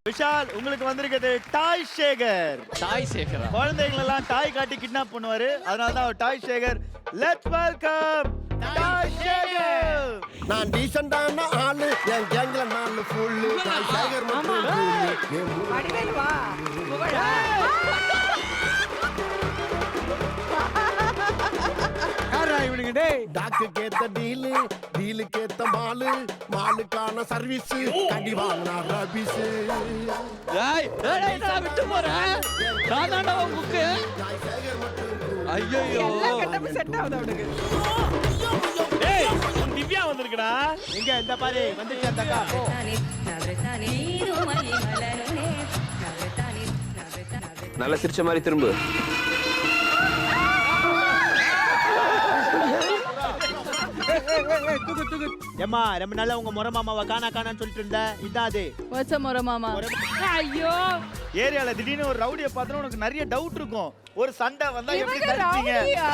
விஷால் உங்களுக்கு வந்திருக்கிறது டாய் சேகர். டாய் சேகரா? குழந்தைகள் எல்லாம் டாய் காட்டி கிட்னாப் பண்ணுவாரு, அதனால தான் அவர் டாய் சேகர். லெட்ஸ் வெல்கம் டாய் சேகர். நான் டீசன்டான ஆளு, என் கேங்ல நான் ஃபுல். டாய் சேகர் மட்டும் வடிவேல் வா புகழா. யாரா இவனுங்க டேய்? டாக்கு கேத்த டீலு, டீலு கேத்த மாலு, மாலுக்கான சர்வீஸ், கடி வாங்கினா ரபிஸ். டேய் டேய் நான் விட்டு போறேன். நான் தான்டா உன் புக்கு. டாய் சேகர் மட்டும் ஐயோ எல்லா கட்டமும் செட் ஆகுது அவனுக்கு. டேய் திவ்யா வந்திருக்கடா. எங்க இந்த பாரு வந்துச்சு அந்த அக்கா. நல்லா சிரிச்ச மாதிரி திரும்ப. ஏம்மா ரொம்ப நாளா உங்க முறை மாமாவை காணான்னு சொல்லிட்டு இருந்த. இதான் அது. வாட்ஸ் முறை மாமா? ஐயோ ஏரியால திடீர்னு ஒரு ரவுடியை பார்த்தா உனக்கு நிறைய டவுட் இருக்கும். ஒரு சண்டை வந்தா எப்படி இவங்க தடுப்பீங்க? ரவுடியா?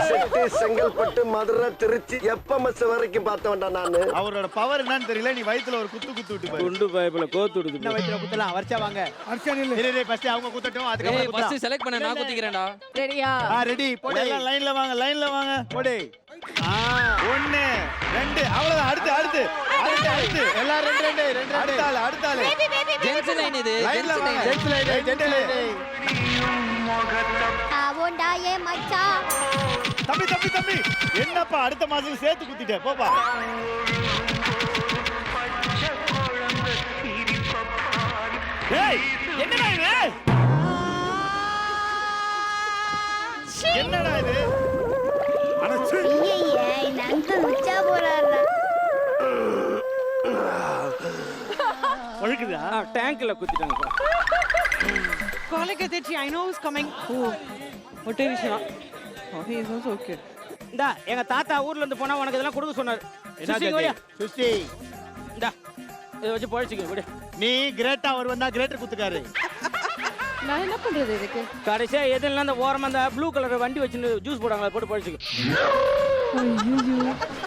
செட்டி, செங்கல்பட்டு, மதுரை, திருச்சி, எப்பமஸ் வரைக்கும் பார்த்த வேண்டாம் நானு. அவரோட பவர் என்னன்னு தெரியல. நீ வயித்துல ஒரு குத்து விட்டு பாரு. குண்டு பைப்ல கோத்து விடுது. என்ன வயித்துல குத்தலாம்? வர்ச்சா வாங்க. இரு ஃபர்ஸ்ட் அவங்க குத்தட்டும், அதுக்கு ஏய் அப்புறம் ஃபர்ஸ்ட் செலக்ட் பண்ண நான் குத்திக்கிறேன்டா. ரெடியா? ரெடி போடு. எல்லாம் லைன்ல வாங்க, லைன்ல வாங்க. போடு. 1 2 அவ்வளவுதான். அடுத்து எல்லாம் 2 அடுத்த ஆளு. ஜென்ஸ் லைன் இது. லைன்ல ஜென்ஸ் வாங்க. லைன். Gents line. ஆவோண்டாயே மச்சான். தம்பி என்னப்பா அடுத்த மாசம் சேர்த்து குத்திட்டே போப்பா. ஏய் என்னடா இது? என்னடா இது? அனச்சு ஐயே இந்த அங்கிள் உச்சா போறாருடா. ஒழுக்குதா? டேங்க்ல குத்திட்டாங்க. Colleague Aditi, I know who's coming. Who? What is he? Oh, he is also okay. இந்தா எங்க தாத்தா ஊர்ல இருந்து போனா உனக்கு இதெல்லாம் கொடுக்க சொன்னாரு. என்ன சுஸ்தி? இந்தா இத வச்சு பொழிச்சுக்க விடு. நீ கிரேட்டா அவர் வந்தா கிரேட்டர் குத்துக்காரு. நான் என்ன பண்றது இதுக்கு? கடைசியா எதுல அந்த ஓரமா அந்த ப்ளூ கலர் வண்டி வச்சு ஜூஸ் போடுவாங்க, போட்டு பொழிச்சுக்க.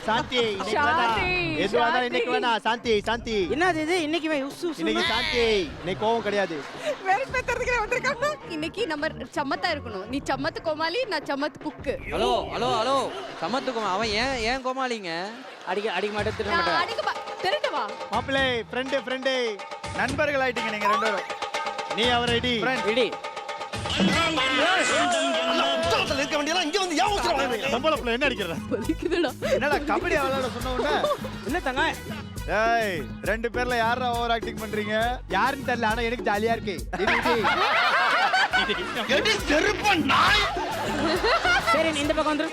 சாந்தி இன்னைக்கு வேணா. சாந்தி, எதுவா இருந்தாலும் சாந்தி. இன்னைக்கு வேணா. சாந்தி என்னது இது இன்னைக்கு உசு இன்னைக்கு சாந்தி. இன்னைக்கு கோவம் கிடையாது. வெறுப்பேத்துறதுக்கு வந்திருக்காங்க. இன்னைக்கு நம்ம சம்மத்தா இருக்கணும். நீ சம்மத்து கோமாளி, நான் சம்மத்து புக்கு. ஹலோ சமத்துக்குமா அவன் ஏன் கோமாளிங்க? அடிக்க மாட்டேன், திட்ட நான் மாட்டேன். அடிக்க திருட்டுவா? மாப்பிளே ஃப்ரெண்டு நண்பர்கள் ஆயிட்டீங்க நீங்க ரெண்டு பேரும். நீ அவர் ஐடி இடி. இருக்க வேண்டியதெல்லாம் இங்க வந்து ஏன் ஊத்துற வாங்க? சம்பளப்புல என்ன அடிக்கிறற? வலிக்குதுடா. என்னடா கபடி விளையாட சொன்ன உடனே? என்ன தங்க? ஏய் ரெண்டு பேர்ல யாரா ஓவர் ஆக்டிங் பண்றீங்க? யாருன்னு தெரியல, ஆனா எனக்கு ஜாலியா இருக்கு. எடி செருப்ப நாய். சரி நீ இந்த பக்கம் வந்துரு.